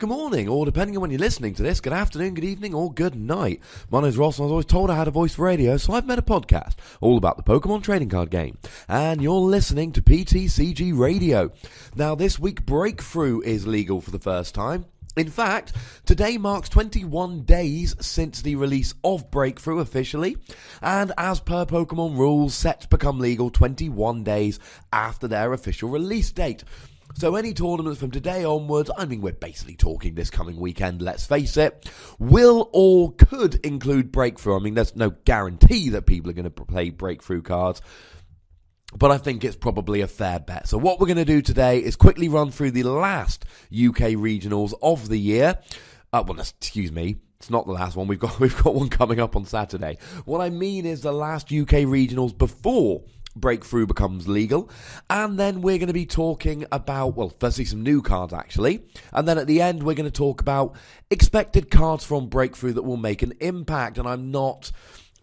good morning, or depending on when you're listening to this, good afternoon, good evening, or good night. My name's Ross, and I was always told I had a voice for radio, so I've made a podcast all about the Pokémon trading card game. And you're listening to PTCG Radio. Now, this week, Breakthrough is legal for the first time. In fact, today marks 21 days since the release of Breakthrough officially, and as per Pokémon rules, set to become legal 21 days after their official release date. So any tournaments from today onwards, I mean we're basically talking this coming weekend, let's face it, will or could include Breakthrough. I mean there's no guarantee that people are going to play Breakthrough cards, but I think it's probably a fair bet. So what we're going to do today is quickly run through the last UK regionals of the year. Excuse me, it's not the last one. We've got one coming up on Saturday. What I mean is the last UK regionals before Breakthrough becomes legal. And then we're going to be talking about, well, firstly some new cards actually. And then at the end we're going to talk about expected cards from Breakthrough that will make an impact. And I'm not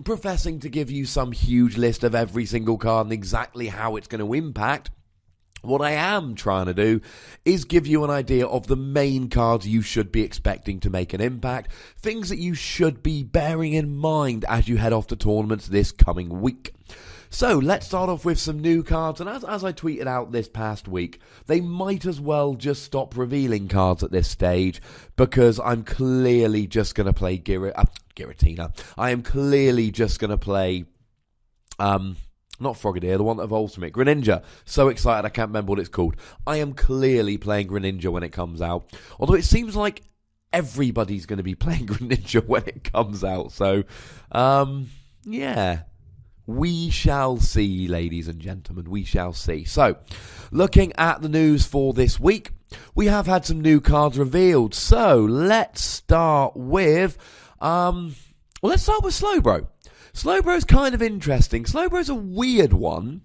professing to give you some huge list of every single card and exactly how it's going to impact. What I am trying to do is give you an idea of the main cards you should be expecting to make an impact, things that you should be bearing in mind as you head off to tournaments this coming week. So let's start off with some new cards, and as I tweeted out this past week, they might as well just stop revealing cards at this stage, because I'm clearly just going to play Giratina. I am clearly just going to play, not Frogadier, the one that evolves from it, Greninja. So excited, I can't remember what it's called. I am clearly playing Greninja when it comes out, although it seems like everybody's going to be playing Greninja when it comes out, so, yeah. We shall see, ladies and gentlemen, we shall see. So, looking at the news for this week, we have had some new cards revealed. So, let's start with, Slowbro. Slowbro's kind of interesting. Slowbro's a weird one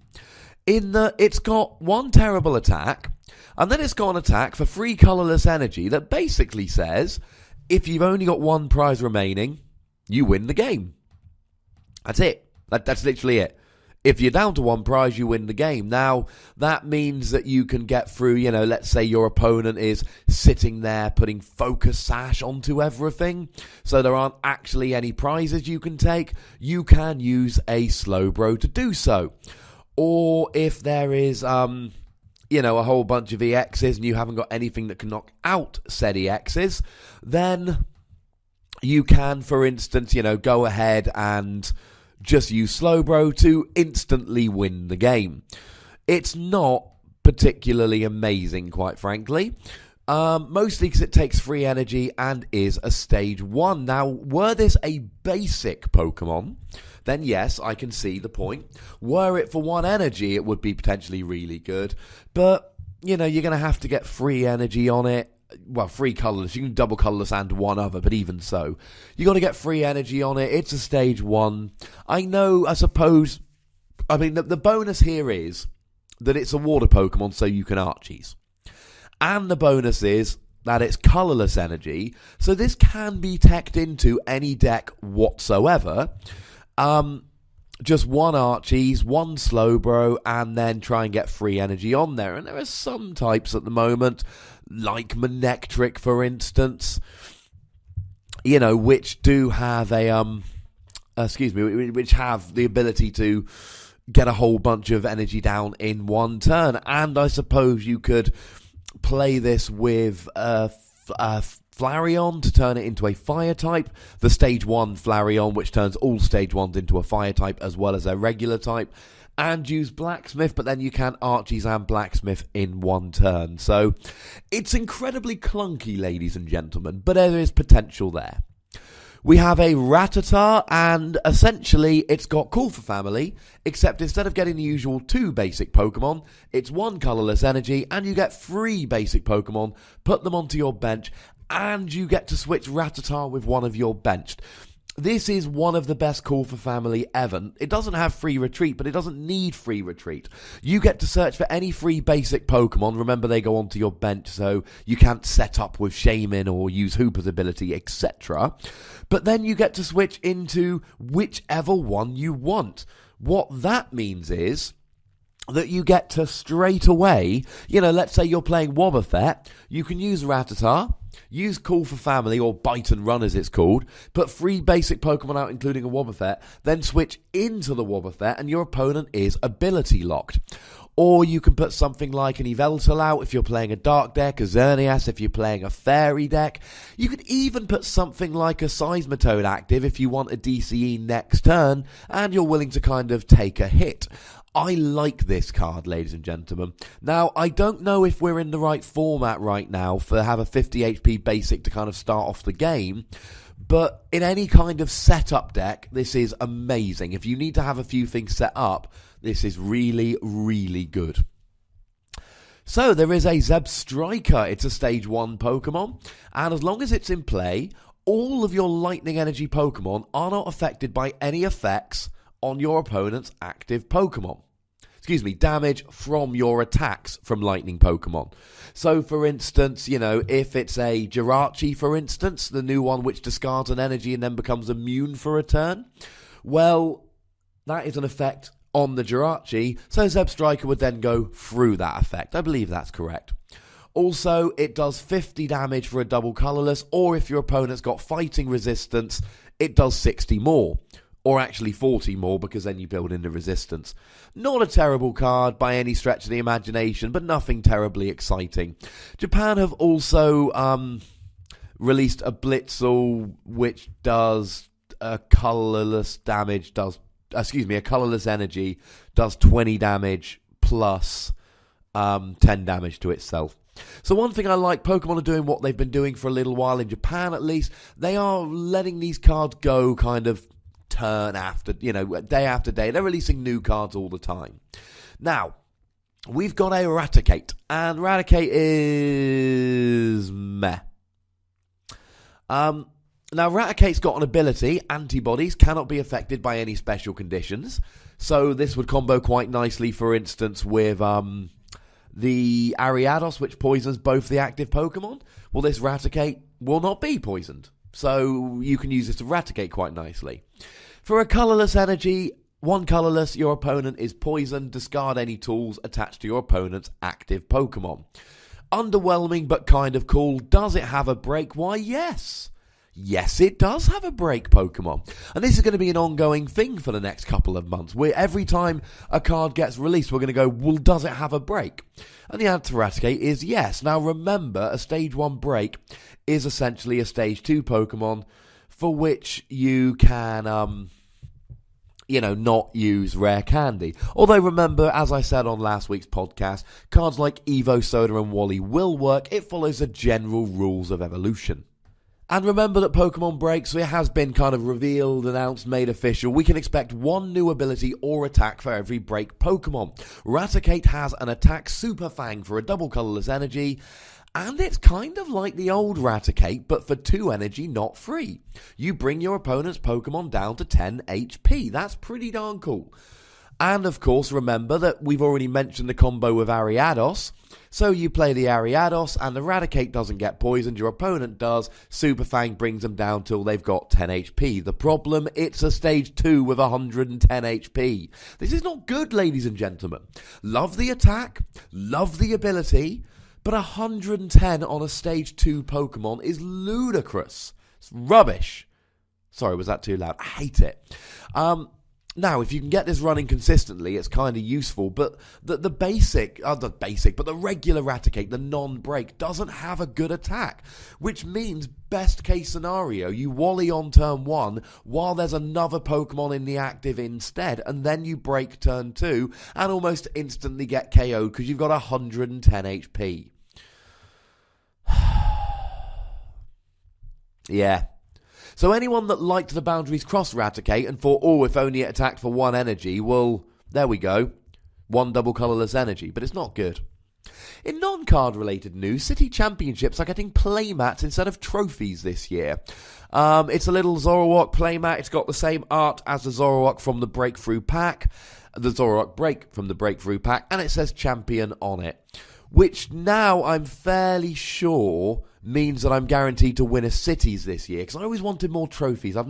in that it's got one terrible attack, and then it's got an attack for 3 colourless energy that basically says, if you've only got one prize remaining, you win the game. That's it. That's literally it. If you're down to one prize, you win the game. Now, that means that you can get through, let's say your opponent is sitting there putting Focus Sash onto everything, so there aren't actually any prizes you can take. You can use a Slowbro to do so. Or if there is, a whole bunch of EXs and you haven't got anything that can knock out said EXs, then you can, for instance, go ahead and just use Slowbro to instantly win the game. It's not particularly amazing, quite frankly. Mostly because it takes 3 energy and is a stage 1. Now, were this a basic Pokemon, then yes, I can see the point. Were it for 1 energy, it would be potentially really good. But, you're going to have to get 3 energy on it. Well, 3 colourless. You can double colourless and 1 other, but even so, you got to get 3 energy on it. It's a stage 1. I suppose, the bonus here is that it's a water Pokemon, so you can Archies. And the bonus is that it's colourless energy, so this can be teched into any deck whatsoever. Just 1 Archies, 1 Slowbro, and then try and get 3 energy on there. And there are some types at the moment, like Manectric, for instance, which do have which have the ability to get a whole bunch of energy down in 1 turn. And I suppose you could play this with Flareon to turn it into a fire type, the stage 1 Flareon, which turns all stage 1s into a fire type as well as a regular type, and use Blacksmith, but then you can Archies and Blacksmith in 1 turn. So it's incredibly clunky, ladies and gentlemen, but there is potential there. We have a Rattata, and essentially it's got Call for Family, except instead of getting the usual 2 basic Pokemon, it's 1 colourless energy, and you get 3 basic Pokemon, put them onto your bench, and you get to switch Rattata with one of your benched. This is one of the best Call for Family ever. It doesn't have free retreat, but it doesn't need free retreat. You get to search for any free basic Pokemon. Remember, they go onto your bench, so you can't set up with Shaman or use Hooper's ability, etc. But then you get to switch into whichever one you want. What that means is that you get to straight away, let's say you're playing Wobbuffet, you can use Rattata, use Call for Family, or Bite and Run as it's called, put 3 basic Pokemon out including a Wobbuffet, then switch into the Wobbuffet and your opponent is ability locked. Or you can put something like an Yveltal out if you're playing a Dark deck, a Xerneas if you're playing a Fairy deck. You could even put something like a Seismitoad active if you want a DCE next turn and you're willing to kind of take a hit. I like this card, ladies and gentlemen. Now, I don't know if we're in the right format right now for have a 50 HP basic to kind of start off the game, but in any kind of setup deck, this is amazing. If you need to have a few things set up, this is really, really good. So, there is a Zebstrika. It's a Stage 1 Pokemon, and as long as it's in play, all of your Lightning Energy Pokemon are not affected by any effects on your opponent's active Pokemon. Damage from your attacks from Lightning Pokemon. So, for instance, if it's a Jirachi, for instance, the new one which discards an energy and then becomes immune for a turn, well, that is an effect on the Jirachi, so Zebstrika would then go through that effect. I believe that's correct. Also, it does 50 damage for a double colourless, or if your opponent's got fighting resistance, it does 60 more. Or actually 40 more, because then you build in the resistance. Not a terrible card by any stretch of the imagination, but nothing terribly exciting. Japan have also released a Blitzel, which does a colourless energy, does 20 damage plus 10 damage to itself. So one thing I like, Pokemon are doing what they've been doing for a little while in Japan at least. They are letting these cards go kind of turn after, day after day. They're releasing new cards all the time. Now, we've got a Raticate, and Raticate is meh. Now, Raticate's got an ability, antibodies cannot be affected by any special conditions. So this would combo quite nicely, for instance, with the Ariados, which poisons both the active Pokemon. Well, this Raticate will not be poisoned. So you can use this to Raticate quite nicely. For a colourless energy, 1 colourless, your opponent is poisoned. Discard any tools attached to your opponent's active Pokemon. Underwhelming, but kind of cool. Does it have a break? Why, yes. Yes, it does have a break, Pokemon. And this is going to be an ongoing thing for the next couple of months, where every time a card gets released, we're going to go, well, does it have a break? And the answer to Raticate is yes. Now, remember, a Stage 1 break is essentially a Stage 2 Pokemon for which you can, not use Rare Candy. Although, remember, as I said on last week's podcast, cards like Evo, Soda, and Wally will work. It follows the general rules of evolution. And remember that Pokemon breaks, it has been kind of revealed, announced, made official. We can expect 1 new ability or attack for every break Pokemon. Raticate has an attack Super Fang for a double colourless energy, and it's kind of like the old Raticate, but for 2 energy, not 3. You bring your opponent's Pokemon down to 10 HP. That's pretty darn cool. And of course, remember that we've already mentioned the combo with Ariados. So you play the Ariados and the Raticate doesn't get poisoned, your opponent does. Super Fang brings them down till they've got 10 HP. The problem, it's a Stage 2 with 110 HP. This is not good, ladies and gentlemen. Love the attack, love the ability, but 110 on a Stage 2 Pokemon is ludicrous. It's rubbish. Sorry, was that too loud? I hate it. Now, if you can get this running consistently, it's kind of useful, but the regular Raticate, the non-break, doesn't have a good attack, which means, best case scenario, you Wally on turn 1 while there's another Pokemon in the active instead, and then you break turn 2 and almost instantly get KO'd because you've got 110 HP. Yeah. So anyone that liked the Boundaries Cross Raticate and thought, if only it attacked for 1 energy, well, there we go. 1 double colourless energy, but it's not good. In non-card related news, City Championships are getting playmats instead of trophies this year. It's a little Zoroark playmat. It's got the same art as the Zoroark from the Breakthrough Pack, the Zoroark Break from the Breakthrough Pack, and it says Champion on it, which now I'm fairly sure means that I'm guaranteed to win a cities this year, because I always wanted more trophies. I've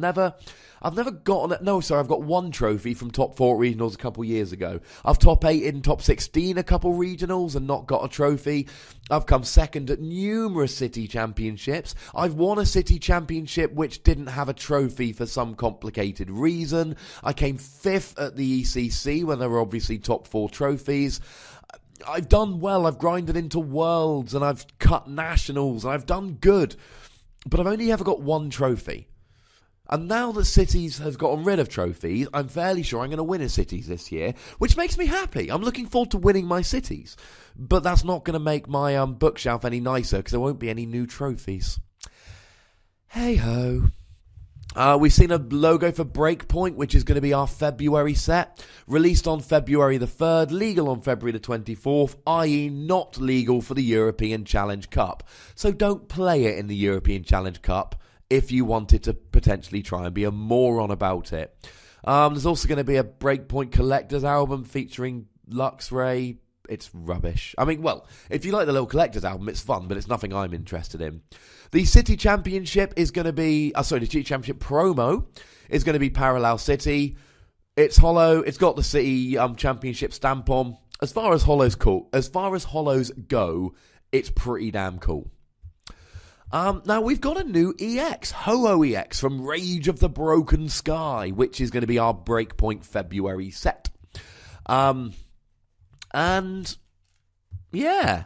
got one trophy from top 4 regionals a couple years ago. I've top 8 in top 16 a couple regionals and not got a trophy. I've come second at numerous city championships. I've won a city championship which didn't have a trophy for some complicated reason. I came 5th at the ECC when there were obviously top 4 trophies. I've done well. I've grinded into worlds and I've cut nationals and I've done good. But I've only ever got one trophy. And now that Cities has gotten rid of trophies, I'm fairly sure I'm going to win a Cities this year, which makes me happy. I'm looking forward to winning my Cities. But that's not going to make my bookshelf any nicer, because there won't be any new trophies. Hey-ho. We've seen a logo for Breakpoint, which is going to be our February set. Released on February the 3rd, legal on February the 24th, i.e. not legal for the European Challenge Cup. So don't play it in the European Challenge Cup if you wanted to potentially try and be a moron about it. There's also going to be a Breakpoint Collector's album featuring Luxray. It's rubbish. I mean, well, if you like the little Collector's album, it's fun, but it's nothing I'm interested in. The City Championship is going to be... the City Championship promo is going to be Parallel City. It's hollow. It's got the City Championship stamp on. As far as hollows go, it's pretty damn cool. Now, we've got a new EX, Ho-Oh EX from Rage of the Broken Sky, which is going to be our Breakpoint February set. And, yeah,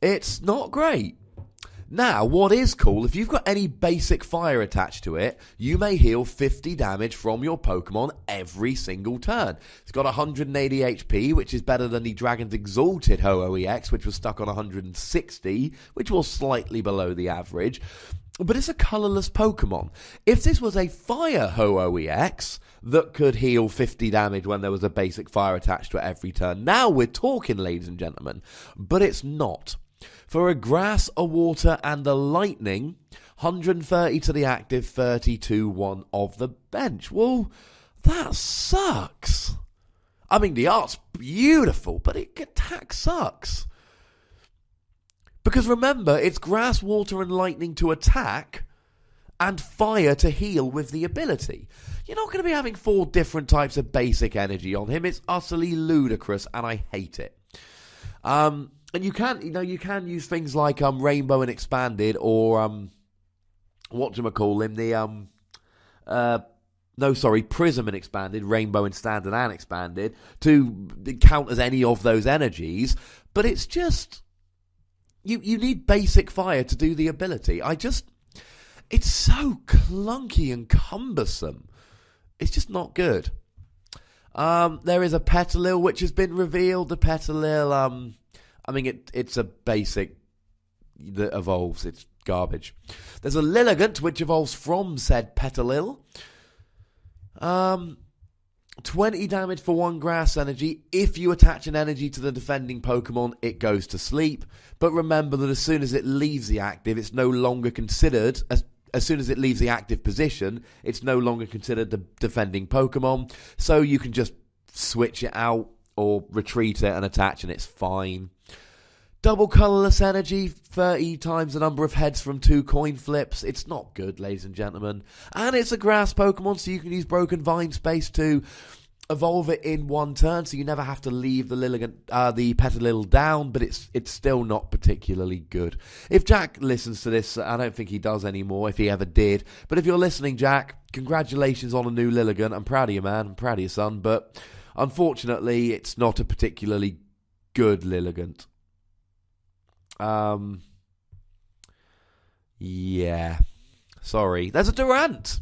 it's not great. Now, what is cool, if you've got any basic fire attached to it, you may heal 50 damage from your Pokemon every single turn. It's got 180 HP, which is better than the Dragon's Exalted Ho-Oh EX, which was stuck on 160, which was slightly below the average. But it's a colourless Pokemon. If this was a Fire Ho-Oh EX that could heal 50 damage when there was a basic fire attached to it every turn, now we're talking, ladies and gentlemen. But it's not. For a Grass, a Water, and a Lightning, 130 to the active, 32-1 of the bench. Well, that sucks. I mean, the art's beautiful, but attack sucks. Because remember, it's Grass, Water, and Lightning to attack, and Fire to heal with the ability. You're not going to be having 4 different types of basic energy on him. It's utterly ludicrous, and I hate it. And you can use things like Rainbow and Expanded, or Prism and Expanded, Rainbow and Standard and Expanded to count as any of those energies. But it's just you need basic fire to do the ability. It's so clunky and cumbersome. It's just not good. There is a Petalil which has been revealed. The Petalil, it's a basic that evolves. It's garbage. There's a Lilligant, which evolves from said Petalil. 20 damage for 1 grass energy. If you attach an energy to the defending Pokemon, it goes to sleep. But remember that as soon as it leaves the active, it's no longer considered... As soon as it leaves the active position, it's no longer considered the defending Pokemon. So you can just switch it out or retreat it and attach, and it's fine. Double colourless energy, 30 times the number of heads from 2 coin flips. It's not good, ladies and gentlemen. And it's a grass Pokemon, so you can use Broken Vine Space to evolve it in 1 turn, so you never have to leave the Petalil down, but it's still not particularly good. If Jack listens to this, I don't think he does anymore, if he ever did. But if you're listening, Jack, congratulations on a new Lilligant. I'm proud of you, man. I'm proud of your son, but unfortunately, it's not a particularly good Lilligant. Yeah. Sorry. There's a Durant.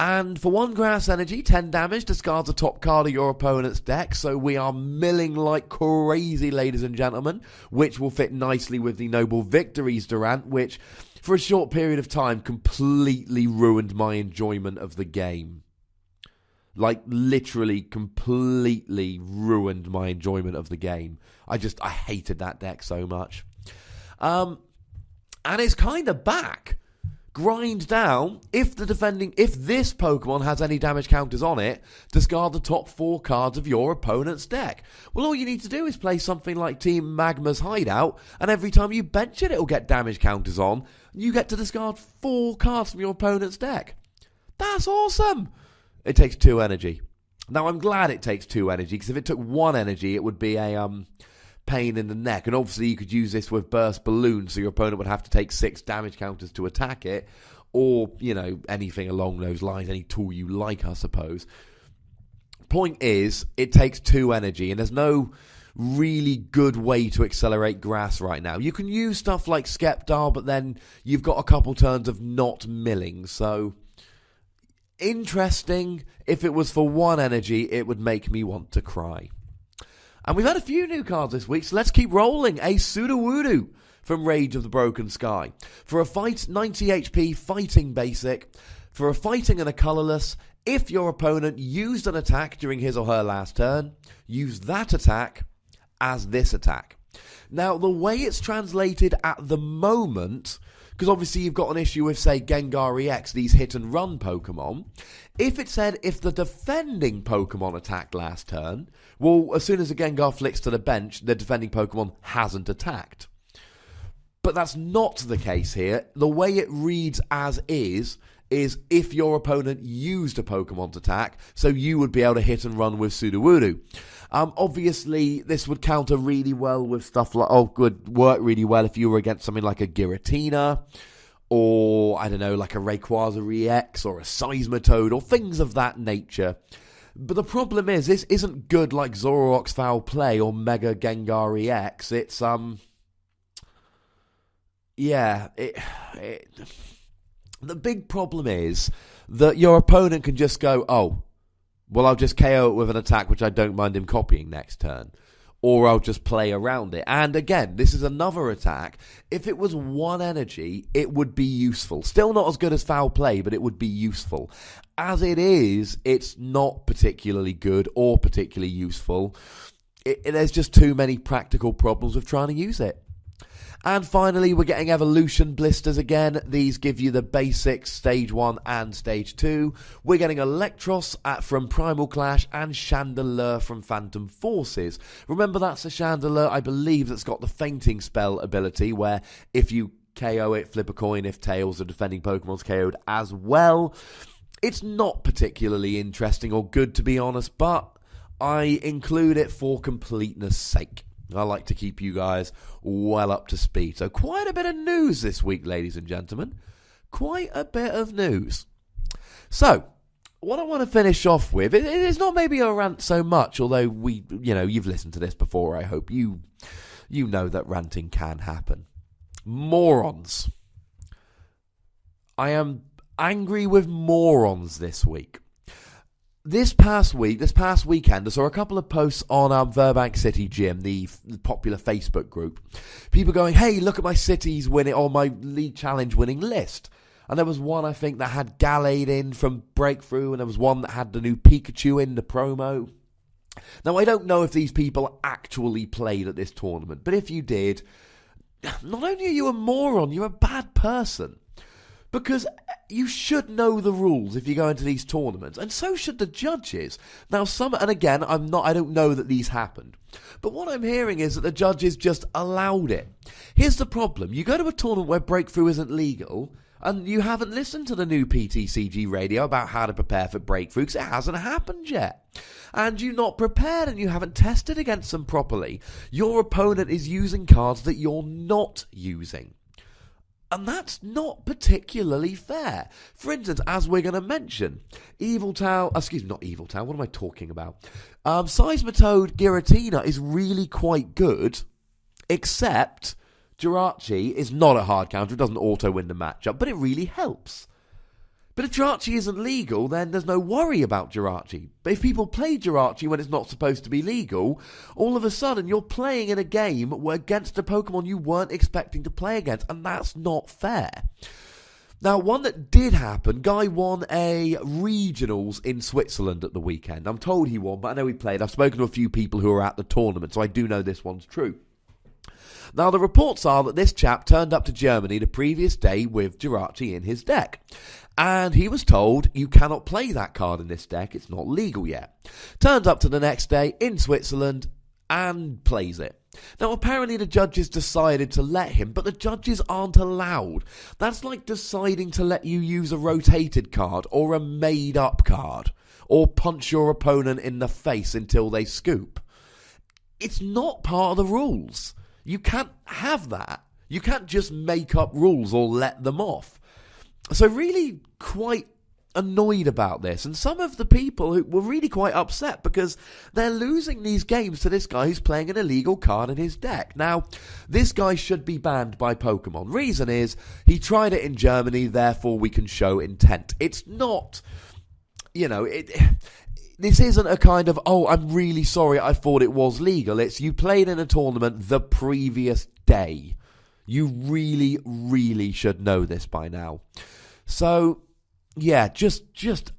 And for 1 grass energy, 10 damage, discards a top card of your opponent's deck. So we are milling like crazy, ladies and gentlemen, which will fit nicely with the Noble Victories Durant, which for a short period of time completely ruined my enjoyment of the game. Like, literally completely ruined my enjoyment of the game. I hated that deck so much. And it's kind of back. grind down, if this Pokemon has any damage counters on it, discard the top 4 cards of your opponent's deck. Well, all you need to do is play something like Team Magma's Hideout, and every time you bench it, it'll get damage counters on. You get to discard 4 cards from your opponent's deck. That's awesome! It takes 2 energy. Now, I'm glad it takes 2 energy, because if it took 1 energy, it would be a pain in the neck. And obviously you could use this with Burst Balloon, so your opponent would have to take 6 damage counters to attack it, or, anything along those lines, any tool you like, I suppose. Point is, it takes 2 energy, and there's no really good way to accelerate grass right now. You can use stuff like Skeptar, but then you've got a couple turns of not milling, so interesting. If it was for 1 energy, it would make me want to cry. And we've had a few new cards this week, so let's keep rolling. A Sudowoodo from Rage of the Broken Sky. For a 90 HP fighting basic, for a fighting and a colourless, if your opponent used an attack during his or her last turn, use that attack as this attack. Now, the way it's translated at the moment, because obviously you've got an issue with, say, Gengar EX, these hit-and-run Pokemon. If it said, if the defending Pokemon attacked last turn, well, as soon as the Gengar flicks to the bench, the defending Pokemon hasn't attacked. But that's not the case here. The way it reads as is if your opponent used a Pokemon's attack, so you would be able to hit and run with Sudowoodo. Obviously, this would counter really well with stuff like, would work really well if you were against something like a Giratina, or, I don't know, like a Rayquaza EX, or a Seismitoad, or things of that nature. But the problem is, this isn't good like Zoroark's Foul Play, or Mega Gengar EX. It's, the big problem is that your opponent can just go, I'll just KO it with an attack which I don't mind him copying next turn. Or I'll just play around it. And again, this is another attack. If it was 1 energy, it would be useful. Still not as good as Foul Play, but it would be useful. As it is, it's not particularly good or particularly useful. There's just too many practical problems with trying to use it. And finally, we're getting Evolution Blisters again. These give you the basics, Stage 1 and Stage 2. We're getting Electros from Primal Clash and Chandelure from Phantom Forces. Remember, that's a Chandelure, I believe, that's got the Fainting Spell ability, where if you KO it, flip a coin. If Tails, the defending Pokemon's KO'd as well. It's not particularly interesting or good, to be honest, but I include it for completeness' sake. I like to keep you guys well up to speed. So quite a bit of news this week, ladies and gentlemen. Quite a bit of news. So, what I want to finish off with, it is not maybe a rant so much, although you've listened to this before, I hope. You know that ranting can happen. Morons. I am angry with morons this week. This past weekend, I saw a couple of posts on Verbank City Gym, the popular Facebook group. People going, hey, look at my cities winning, or my League Challenge winning list. And there was one, I think, that had Gallade in from Breakthrough, and there was one that had the new Pikachu in the promo. Now, I don't know if these people actually played at this tournament, but if you did, not only are you a moron, you're a bad person. Because you should know the rules if you go into these tournaments, and so should the judges. Now, and again, I don't know that these happened, but what I'm hearing is that the judges just allowed it. Here's the problem. You go to a tournament where Breakthrough isn't legal, and you haven't listened to the new PTCG radio about how to prepare for Breakthrough, because it hasn't happened yet. And you're not prepared, and you haven't tested against them properly. Your opponent is using cards that you're not using. And that's not particularly fair. For instance, as we're going to mention, not Evil Town, what am I talking about? Seismitoad Giratina is really quite good, except Jirachi is not a hard counter, it doesn't auto-win the matchup, but it really helps. But if Jirachi isn't legal, then there's no worry about Jirachi. But if people play Jirachi when it's not supposed to be legal, all of a sudden you're playing in a game against a Pokemon you weren't expecting to play against, and that's not fair. Now, one that did happen, Guy won a regionals in Switzerland at the weekend. I'm told he won, but I know he played. I've spoken to a few people who are at the tournament, so I do know this one's true. Now, the reports are that this chap turned up to Germany the previous day with Jirachi in his deck. And he was told, you cannot play that card in this deck, it's not legal yet. Turns up to the next day in Switzerland and plays it. Now, apparently the judges decided to let him, but the judges aren't allowed. That's like deciding to let you use a rotated card or a made-up card, or punch your opponent in the face until they scoop. It's not part of the rules. You can't have that. You can't just make up rules or let them off. So really quite annoyed about this, and some of the people who were really quite upset because they're losing these games to this guy who's playing an illegal card in his deck. Now, this guy should be banned by Pokemon. Reason is, he tried it in Germany, therefore we can show intent. It's not, this isn't a kind of, oh, I'm really sorry, I thought it was legal. It's, you played in a tournament the previous day. You really, really should know this by now. So, yeah, just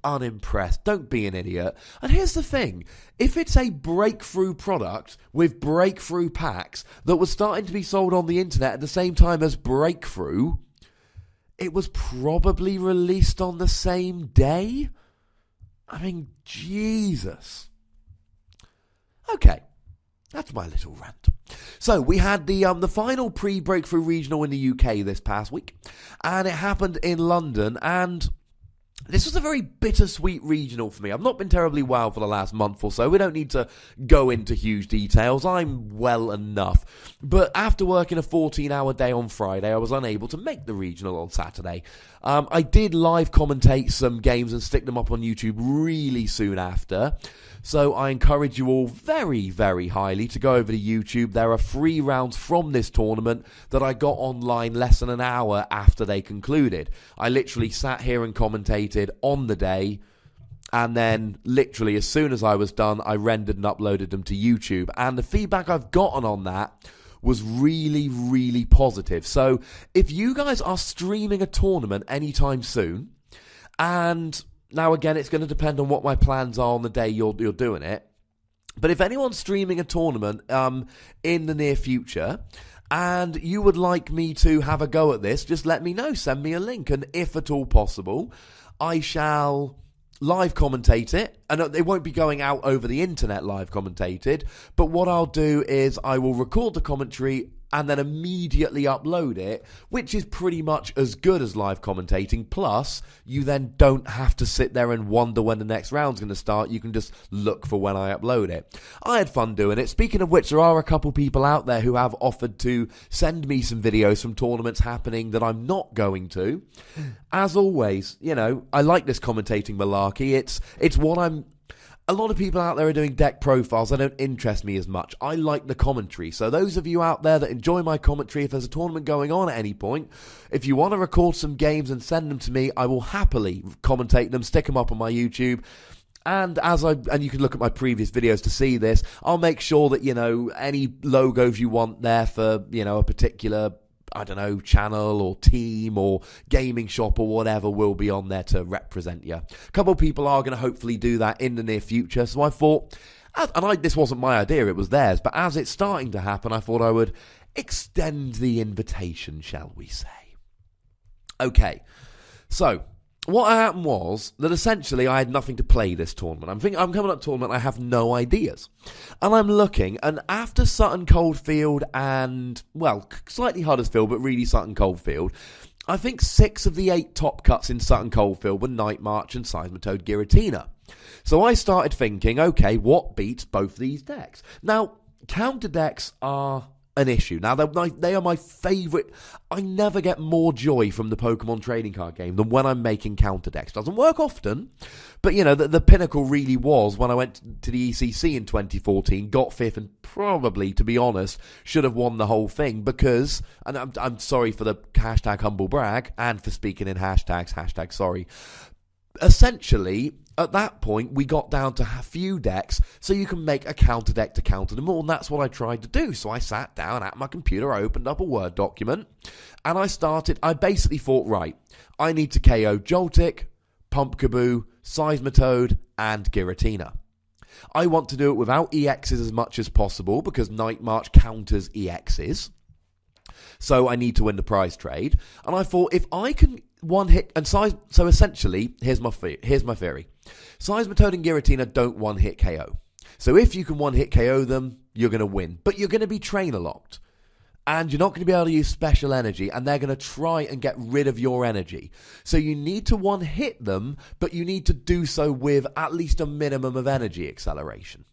unimpressed. Don't be an idiot. And here's the thing. If it's a breakthrough product with breakthrough packs that was starting to be sold on the internet at the same time as Breakthrough, it was probably released on the same day? I mean, Jesus. Okay. That's my little rant. So, we had the final pre-Breakthrough Regional in the UK this past week. And it happened in London, and this was a very bittersweet regional for me. I've not been terribly well for the last month or so. We don't need to go into huge details. I'm well enough. But after working a 14-hour day on Friday, I was unable to make the regional on Saturday. I did live commentate some games and stick them up on YouTube really soon after. So I encourage you all very, very highly to go over to YouTube. There are 3 rounds from this tournament that I got online less than an hour after they concluded. I literally sat here and commentated on the day, and then literally as soon as I was done, I rendered and uploaded them to YouTube. And the feedback I've gotten on that was really, really positive. So if you guys are streaming a tournament anytime soon, and now, again, it's going to depend on what my plans are on the day you're doing it. But if anyone's streaming a tournament in the near future and you would like me to have a go at this, just let me know. Send me a link. And if at all possible, I shall live commentate it. And it won't be going out over the internet live commentated. But what I'll do is I will record the commentary and then immediately upload it, which is pretty much as good as live commentating. Plus, you then don't have to sit there and wonder when the next round's going to start. You can just look for when I upload it. I had fun doing it. Speaking of which, there are a couple people out there who have offered to send me some videos from tournaments happening that I'm not going to. As always, I like this commentating malarkey. It's what I'm... A lot of people out there are doing deck profiles. They don't interest me as much. I like the commentary. So those of you out there that enjoy my commentary, if there's a tournament going on at any point, if you want to record some games and send them to me, I will happily commentate them, stick them up on my YouTube. And you can look at my previous videos to see this, I'll make sure that, any logos you want there for, a particular, channel or team or gaming shop or whatever will be on there to represent you. A couple of people are going to hopefully do that in the near future. So I thought, this wasn't my idea, it was theirs. But as it's starting to happen, I thought I would extend the invitation, shall we say. Okay, so what happened was that essentially I had nothing to play this tournament. I'm coming up to tournament, I have no ideas. And I'm looking, and after Sutton Coldfield and, slightly Huddersfield, but really Sutton Coldfield, I think 6 of the 8 top cuts in Sutton Coldfield were Night March and Seismitoad Giratina. So I started thinking, okay, what beats both these decks? Now, counter decks are an issue. Now, they are my favourite. I never get more joy from the Pokemon trading card game than when I'm making counter decks. Doesn't work often, but the pinnacle really was when I went to the ECC in 2014, got 5th, and probably, to be honest, should have won the whole thing because, and I'm sorry for the hashtag humble brag and for speaking in hashtags, hashtag sorry. Essentially, at that point, we got down to a few decks, so you can make a counter deck to counter them all, and that's what I tried to do. So I sat down at my computer, I opened up a Word document, and I basically thought, right, I need to KO Joltik, Pumpkaboo, Seismitoad, and Giratina. I want to do it without EXs as much as possible, because Night March counters EXs. So I need to win the prize trade. And I thought, if I can one-hit... So essentially, here's my theory. Seismitoad and Giratina don't one-hit KO. So if you can one-hit KO them, you're going to win. But you're going to be trainer-locked. And you're not going to be able to use special energy, and they're going to try and get rid of your energy. So you need to one-hit them, but you need to do so with at least a minimum of energy acceleration.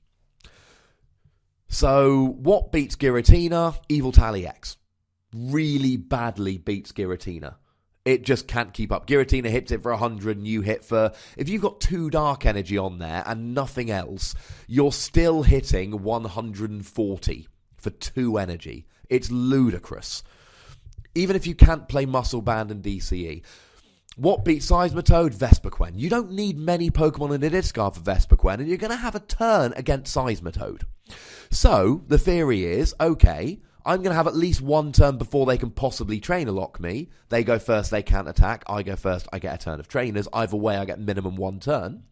So what beats Giratina? Yveltal EX. Really badly beats Giratina. It just can't keep up. Giratina hits it for 100 and you hit for... If you've got 2 dark energy on there and nothing else, you're still hitting 140 for 2 energy. It's ludicrous. Even if you can't play Muscle Band and DCE. What beats Seismitoad? Vespiquen. You don't need many Pokemon in the discard for Vespiquen, and you're going to have a turn against Seismitoad. So, the theory is, okay, I'm going to have at least one turn before they can possibly trainer lock me. They go first, they can't attack. I go first, I get a turn of trainers. Either way, I get minimum one turn.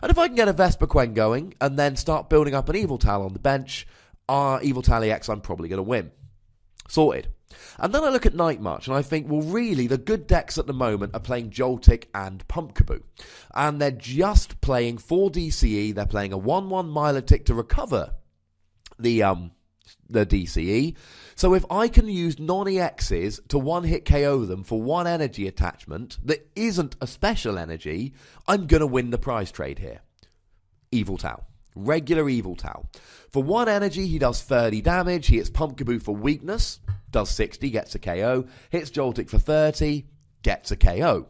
And if I can get a Vespiquen going and then start building up an Yveltal on the bench, Yveltal EX, I'm probably going to win. Sorted. And then I look at Night March and I think, well, really, the good decks at the moment are playing Joltik and Pumpkaboo. And they're just playing 4 DCE. They're playing a 1/1 Milotic to recover the DCE. So if I can use non-EXs to one-hit KO them for 1 energy attachment that isn't a special energy, I'm going to win the prize trade here. Yveltal. Regular Yveltal. For 1 energy, he does 30 damage. He hits Pumpkaboo for weakness, does 60, gets a KO. Hits Joltik for 30, gets a KO.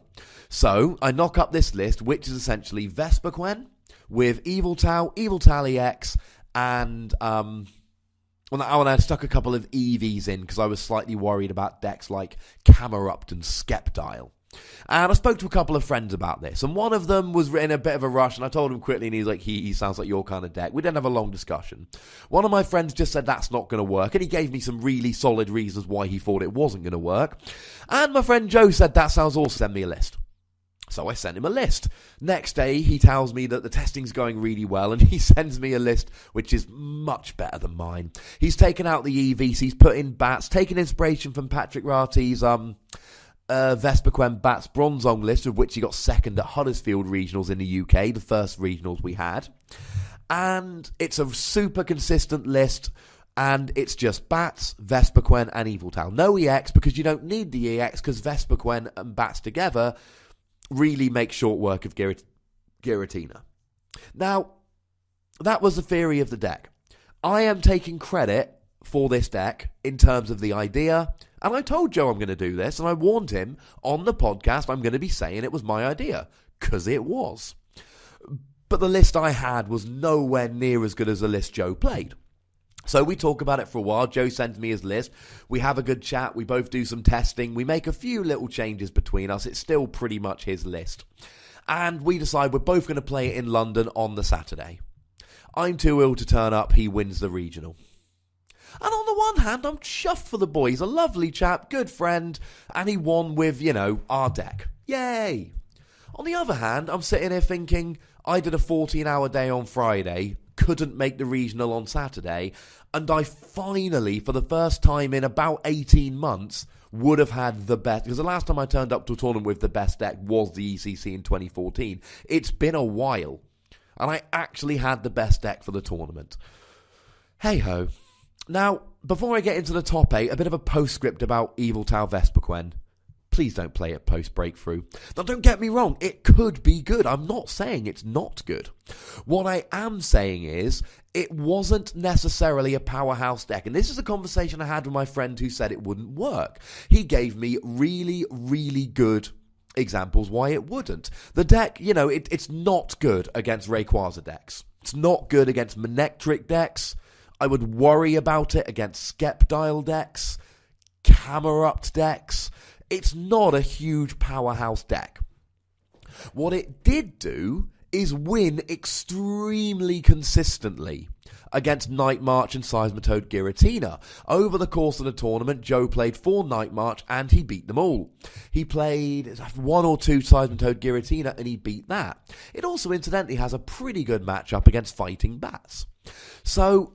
So I knock up this list, which is essentially Vespiquen with Yveltal, Yveltal EX, and I stuck a couple of EVs in because I was slightly worried about decks like Camerupt and Skeptile. And I spoke to a couple of friends about this, and one of them was in a bit of a rush, and I told him quickly, and he's like, he sounds like your kind of deck. We didn't have a long discussion. One of my friends just said that's not going to work, and he gave me some really solid reasons why he thought it wasn't going to work. And my friend Joe said, that sounds awesome, send me a list. So I sent him a list. Next day, he tells me that the testing's going really well, and he sends me a list which is much better than mine. He's taken out the EVs, he's put in bats, taken inspiration from Patrick Ratty's Vespiquen Bats Bronzong list, of which he got second at Huddersfield Regionals in the UK, the first regionals we had. And it's a super consistent list, and it's just Bats, Vespiquen, and Yveltal. No EX, because you don't need the EX, because Vespiquen and Bats together really make short work of Giratina. Now, that was the theory of the deck. I am taking credit for this deck in terms of the idea, and I told Joe I'm going to do this, and I warned him on the podcast I'm going to be saying it was my idea, because it was. But the list I had was nowhere near as good as the list Joe played. So we talk about it for a while. Joe sends me his list. We have a good chat. We both do some testing. We make a few little changes between us. It's still pretty much his list. And we decide we're both going to play it in London on the Saturday. I'm too ill to turn up. He wins the regional. And on the one hand, I'm chuffed for the boy. He's a lovely chap, good friend, and he won with, our deck. Yay! On the other hand, I'm sitting here thinking, I did a 14-hour day on Friday, couldn't make the regional on Saturday, and I finally, for the first time in about 18 months, would have had the best, because the last time I turned up to a tournament with the best deck was the ECC in 2014. It's been a while, and I actually had the best deck for the tournament. Hey-ho. Now, before I get into the top 8, a bit of a postscript about Yveltal Vespiquen. Please don't play it post-breakthrough. Now, don't get me wrong, it could be good. I'm not saying it's not good. What I am saying is, it wasn't necessarily a powerhouse deck. And this is a conversation I had with my friend who said it wouldn't work. He gave me really, really good examples why it wouldn't. The deck, it's not good against Rayquaza decks. It's not good against Manectric decks. I would worry about it against Skeptile decks, Camerupt decks. It's not a huge powerhouse deck. What it did do is win extremely consistently against Night March and Seismitoad Giratina. Over the course of the tournament, Joe played 4 Night March and he beat them all. He played 1 or 2 Seismitoad Giratina and he beat that. It also incidentally has a pretty good matchup against Fighting Bats. So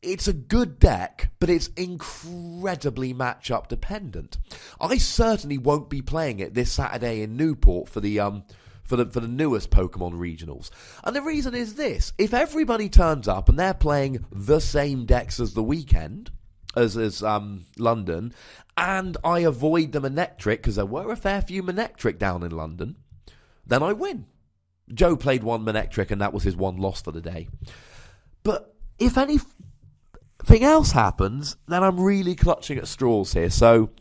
it's a good deck, but it's incredibly matchup dependent. I certainly won't be playing it this Saturday in Newport for the newest Pokemon regionals. And the reason is this: if everybody turns up and they're playing the same decks as the weekend, as London, and I avoid the Manectric, because there were a fair few Manectric down in London, then I win. Joe played one Manectric and that was his one loss for the day. But if anything else happens, then I'm really clutching at straws here. So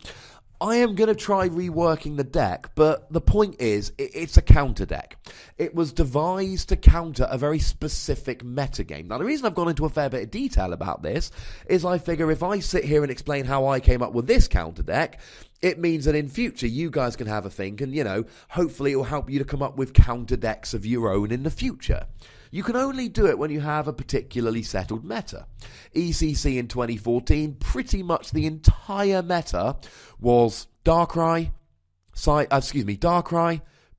I am going to try reworking the deck, but the point is, it's a counter deck. It was devised to counter a very specific metagame. Now, the reason I've gone into a fair bit of detail about this is I figure if I sit here and explain how I came up with this counter deck, it means that in future you guys can have a think and, hopefully it will help you to come up with counter decks of your own in the future. You can only do it when you have a particularly settled meta. ECC in 2014, pretty much the entire meta was Darkrai,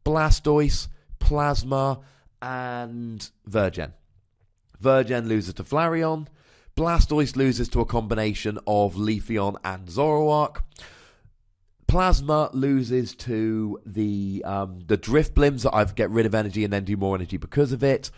Blastoise, Plasma, and Virgin. Virgin loses to Flareon. Blastoise loses to a combination of Leafeon and Zoroark. Plasma loses to the Drifblims that I get rid of energy and then do more energy because of it.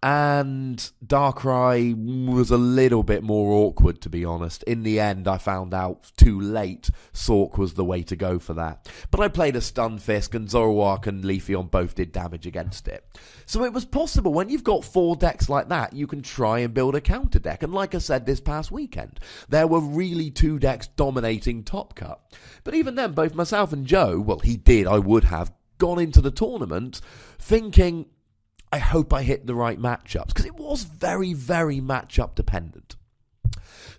And Darkrai was a little bit more awkward, to be honest. In the end, I found out too late Sork was the way to go for that. But I played a Stunfisk, and Zoroark and Leafeon both did damage against it. So it was possible. When you've got 4 decks like that, you can try and build a counter deck. And like I said this past weekend, there were really 2 decks dominating Top Cut. But even then, both myself and Joe, I would have gone into the tournament thinking, I hope I hit the right matchups, because it was very, very matchup dependent.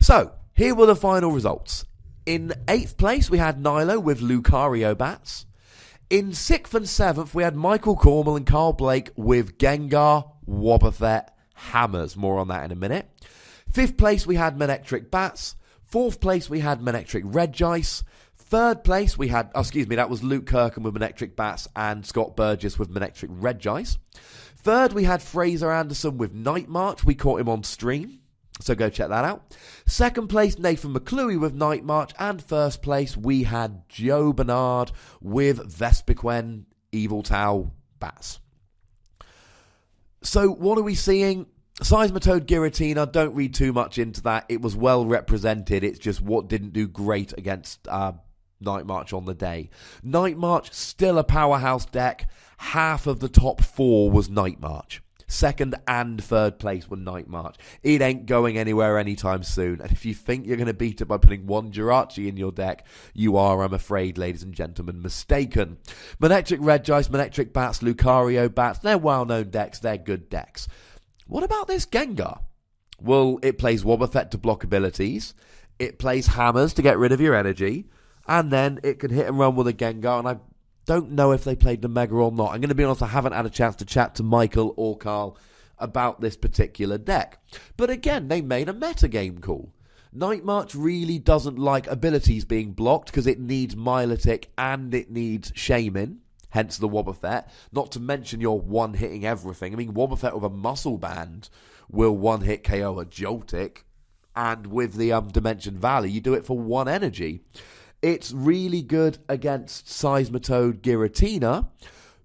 So, here were the final results. In 8th place, we had Nilo with Lucario bats. In 6th and 7th, we had Michael Cormel and Carl Blake with Gengar, Wobbuffet, Hammers. More on that in a minute. 5th place, we had Manectric bats. 4th place, we had Manectric Regice. 3rd place, we had, that was Luke Kirkham with Manectric bats and Scott Burgess with Manectric Regice. 3rd, we had Fraser Anderson with Night March. We caught him on stream, so go check that out. 2nd place, Nathan McClure with Night March. And 1st place, we had Joe Bernard with Vespiquen, Evil Tau, Bats. So what are we seeing? Seismitoad Giratina, don't read too much into that. It was well represented. It's just what didn't do great against Night March on the day. Night March, still a powerhouse deck. Half of the top 4 was Night March. 2nd and 3rd place were Night March. It ain't going anywhere anytime soon. And if you think you're going to beat it by putting one Jirachi in your deck, you are, I'm afraid, ladies and gentlemen, mistaken. Manectric Regice, Manectric Bats, Lucario Bats, they're well-known decks. They're good decks. What about this Gengar? Well, it plays Wobbuffet to block abilities. It plays Hammers to get rid of your energy. And then it can hit and run with a Gengar. And I don't know if they played the Mega or not. I'm going to be honest, I haven't had a chance to chat to Michael or Carl about this particular deck. But again, they made a metagame call. Night March really doesn't like abilities being blocked because it needs Milotic and it needs Shaman. Hence the Wobbuffet. Not to mention you're one-hitting everything. I mean, Wobbuffet with a Muscle Band will one-hit KO a Joltik. And with the Dimension Valley, you do it for 1 energy. It's really good against Seismitoad Giratina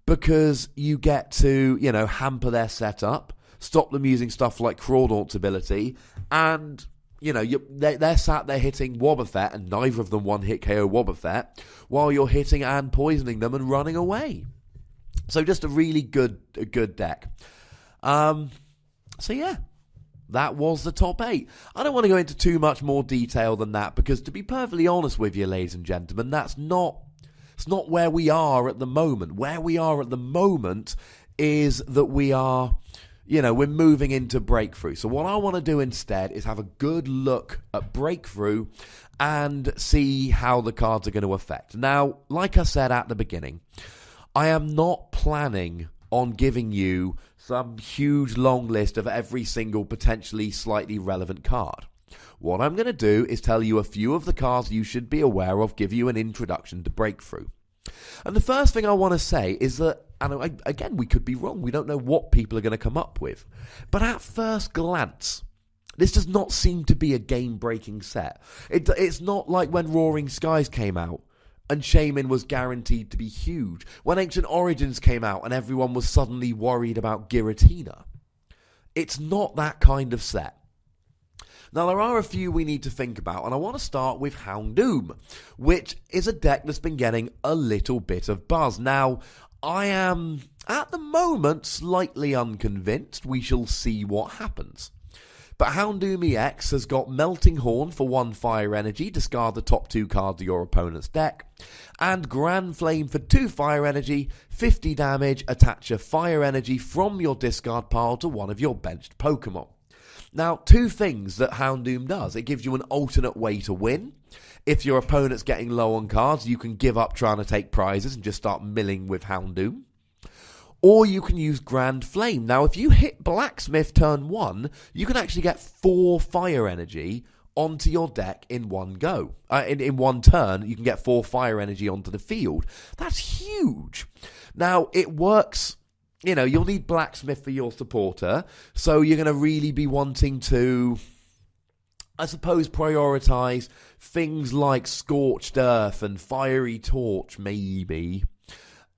because you get to, hamper their setup, stop them using stuff like Crawdaunt's ability, and, they're sat there hitting Wobbuffet, and neither of them one-hit KO Wobbuffet, while you're hitting and poisoning them and running away. So just a really good deck. That was the top 8. I don't want to go into too much more detail than that because, to be perfectly honest with you, ladies and gentlemen, it's not where we are at the moment. Where we are at the moment is that we are, we're moving into Breakthrough. So what I want to do instead is have a good look at Breakthrough and see how the cards are going to affect. Now, like I said at the beginning, I am not planning on giving you some huge long list of every single potentially slightly relevant card. What I'm going to do is tell you a few of the cards you should be aware of, give you an introduction to Breakthrough. And the first thing I want to say is that, and again, we could be wrong, we don't know what people are going to come up with, but at first glance, this does not seem to be a game-breaking set. It's not like when Roaring Skies came out and Shaman was guaranteed to be huge. When Ancient Origins came out and everyone was suddenly worried about Giratina. It's not that kind of set. Now, there are a few we need to think about, and I want to start with Houndoom, which is a deck that's been getting a little bit of buzz. Now, I am, at the moment, slightly unconvinced. We shall see what happens. But Houndoom EX has got Melting Horn for 1 fire energy, discard the top 2 cards of your opponent's deck, and Grand Flame for 2 fire energy, 50 damage, attach a fire energy from your discard pile to one of your benched Pokemon. Now, 2 things that Houndoom does. It gives you an alternate way to win. If your opponent's getting low on cards, you can give up trying to take prizes and just start milling with Houndoom. Or you can use Grand Flame. Now, if you hit Blacksmith turn 1, you can actually get 4 fire energy onto your deck in one go. In one turn, you can get 4 fire energy onto the field. That's huge. Now, it works. You know, you'll need Blacksmith for your supporter, so you're going to really be wanting to, I suppose, prioritise things like Scorched Earth and Fiery Torch, maybe.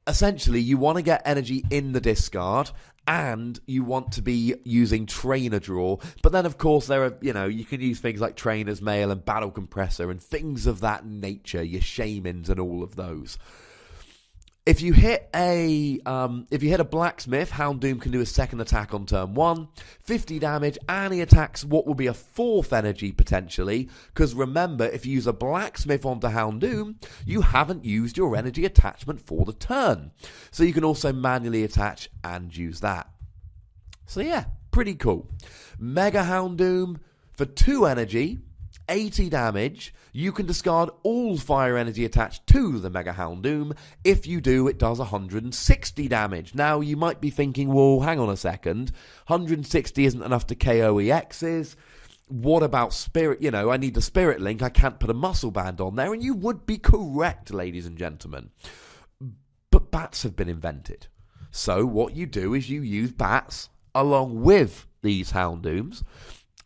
Essentially, you want to get energy in the discard, and you want to be using Trainer Draw. But then, of course, there are, you can use things like Trainer's Mail and Battle Compressor and things of that nature, your Shamans and all of those. If you hit a Blacksmith, Houndoom can do a second attack on turn 1, 50 damage, and he attacks what will be a 4th energy potentially, because remember, if you use a Blacksmith onto Houndoom, you haven't used your energy attachment for the turn. So you can also manually attach and use that. So yeah, pretty cool. Mega Houndoom for 2 energy, 80 damage. You can discard all fire energy attached to the Mega Houndoom. If you do, it does 160 damage. Now, you might be thinking, well, hang on a second. 160 isn't enough to KO EXs. What about Spirit? I need the Spirit Link. I can't put a Muscle Band on there. And you would be correct, ladies and gentlemen. But bats have been invented. So what you do is you use bats along with these Houndooms,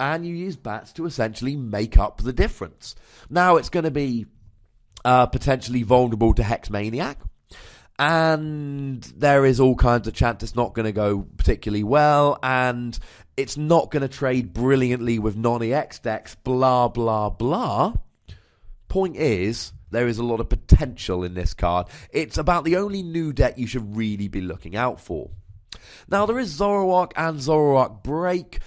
and you use bats to essentially make up the difference. Now, it's going to be potentially vulnerable to Hex Maniac, and there is all kinds of chance it's not going to go particularly well, and it's not going to trade brilliantly with non-EX decks, blah, blah, blah. Point is, there is a lot of potential in this card. It's about the only new deck you should really be looking out for. Now, there is Zoroark and Zoroark Break.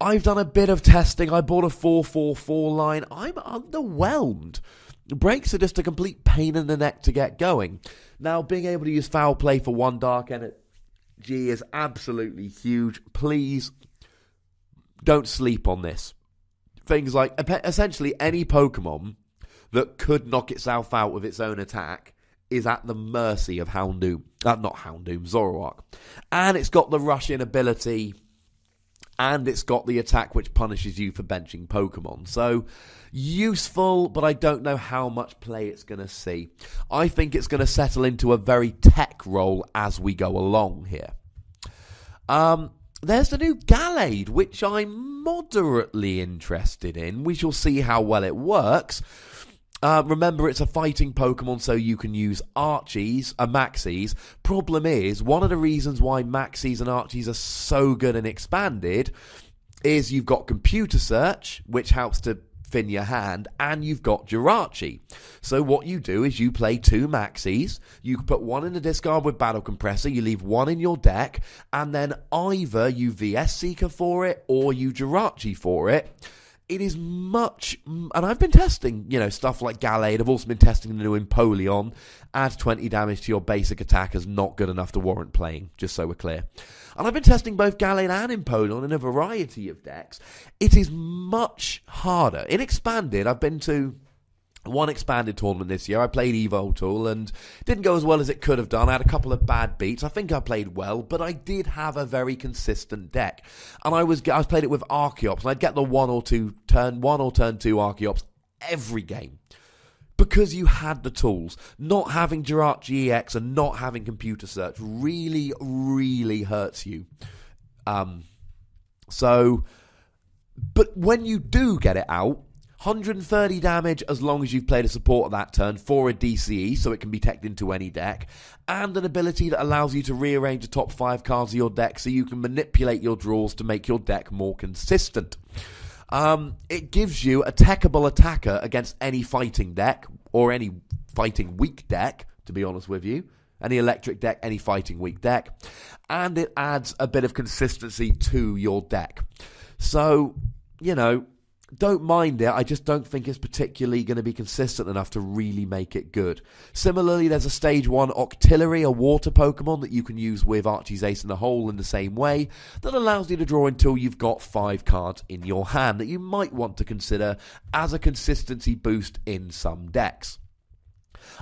I've done a bit of testing. I bought a 4-4-4 line. I'm underwhelmed. Breaks are just a complete pain in the neck to get going. Now, being able to use Foul Play for 1 dark energy is absolutely huge. Please don't sleep on this. Things like, essentially, any Pokemon that could knock itself out with its own attack is at the mercy of Houndoom. Not Houndoom, Zoroark. And it's got the rush-in ability, and it's got the attack which punishes you for benching Pokemon. So, useful, but I don't know how much play it's going to see. I think it's going to settle into a very tech role as we go along here. There's the new Gallade, which I'm moderately interested in. We shall see how well it works. Remember, it's a fighting Pokemon, so you can use Archies, Maxies. Problem is, one of the reasons why Maxies and Archies are so good and expanded is you've got Computer Search, which helps to thin your hand, and you've got Jirachi. So what you do is you play 2 Maxies, you put 1 in the discard with Battle Compressor, you leave 1 in your deck, and then either you VS Seeker for it, or you Jirachi for it. It is much, and I've been testing, stuff like Gallade. I've also been testing the new Empoleon. Add 20 damage to your basic attack is not good enough to warrant playing, just so we're clear. And I've been testing both Gallade and Empoleon in a variety of decks. It is much harder. In Expanded, I've been to 1 expanded tournament this year. I played Evo Tool and didn't go as well as it could have done. I had a couple of bad beats. I think I played well, but I did have a very consistent deck. And I played it with Archeops, and I'd get the turn 1 or turn 2 Archeops every game. Because you had the tools. Not having Jirachi EX and not having Computer Search really, really hurts you. So But when you do get it out, 130 damage as long as you've played a support that turn for a DCE, so it can be teched into any deck, and an ability that allows you to rearrange the top 5 cards of your deck so you can manipulate your draws to make your deck more consistent. It gives you a techable attacker against any fighting deck, or any fighting weak deck, to be honest with you. Any electric deck, any fighting weak deck. And it adds a bit of consistency to your deck. So, don't mind it, I just don't think it's particularly going to be consistent enough to really make it good. Similarly, there's a Stage 1 Octillery, a water Pokemon that you can use with Archie's Ace in the Hole in the same way, that allows you to draw until you've got 5 cards in your hand that you might want to consider as a consistency boost in some decks.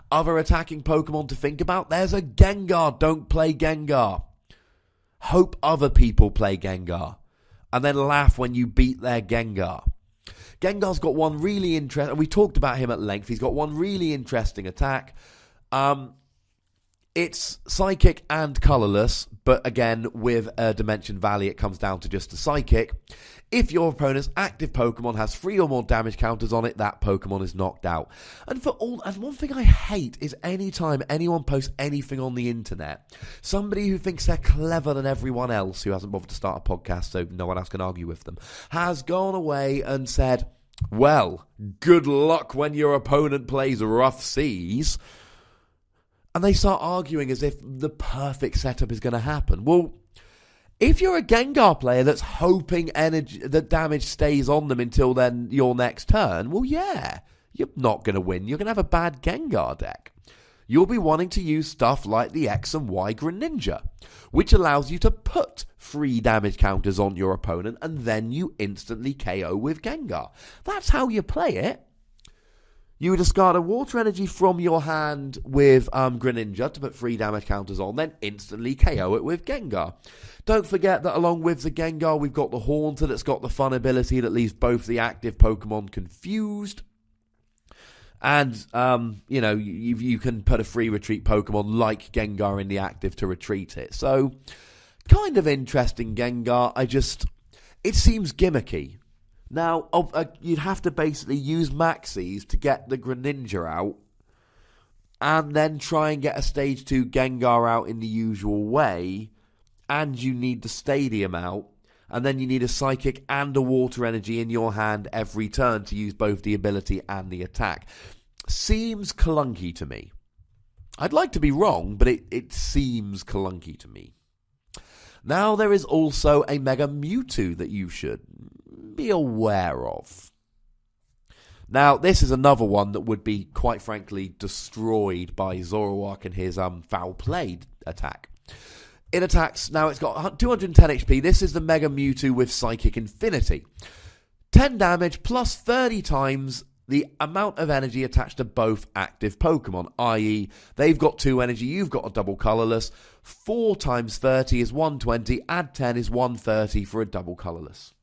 Other attacking Pokemon to think about, there's a Gengar. Don't play Gengar. Hope other people play Gengar, and then laugh when you beat their Gengar. Gengar's got one really interesting, and we talked about him at length, he's got one really interesting attack. It's Psychic and Colourless, but again, with a Dimension Valley, it comes down to just a Psychic. If your opponent's active Pokemon has 3 or more damage counters on it, that Pokemon is knocked out. And one thing I hate is anytime anyone posts anything on the internet, somebody who thinks they're clever than everyone else, who hasn't bothered to start a podcast so no one else can argue with them, has gone away and said, well, good luck when your opponent plays Rough Seas. And they start arguing as if the perfect setup is going to happen. Well, if you're a Gengar player that's hoping that damage stays on them until then your next turn, well, yeah, you're not going to win. You're going to have a bad Gengar deck. You'll be wanting to use stuff like the X and Y Greninja, which allows you to put 3 damage counters on your opponent and then you instantly KO with Gengar. That's how you play it. You discard a water energy from your hand with Greninja to put 3 damage counters on, then instantly KO it with Gengar. Don't forget that along with the Gengar, we've got the Haunter that's got the fun ability that leaves both the active Pokemon confused. And, you can put a free retreat Pokemon like Gengar in the active to retreat it. So, kind of interesting Gengar. It seems gimmicky. Now, you'd have to basically use Maxis to get the Greninja out, and then try and get a Stage 2 Gengar out in the usual way, and you need the Stadium out, and then you need a Psychic and a Water Energy in your hand every turn to use both the ability and the attack. Seems clunky to me. I'd like to be wrong, but it seems clunky to me. Now, there is also a Mega Mewtwo that you should be aware of. Now, this is another one that would be, quite frankly, destroyed by Zoroark and his Foul Play attack. It attacks, now it's got 210 HP. This is the Mega Mewtwo with Psychic Infinity. 10 damage plus 30 times the amount of energy attached to both active Pokemon, i.e. they've got 2 energy, you've got a double Colourless. 4 times 30 is 120, add 10 is 130 for a double Colourless.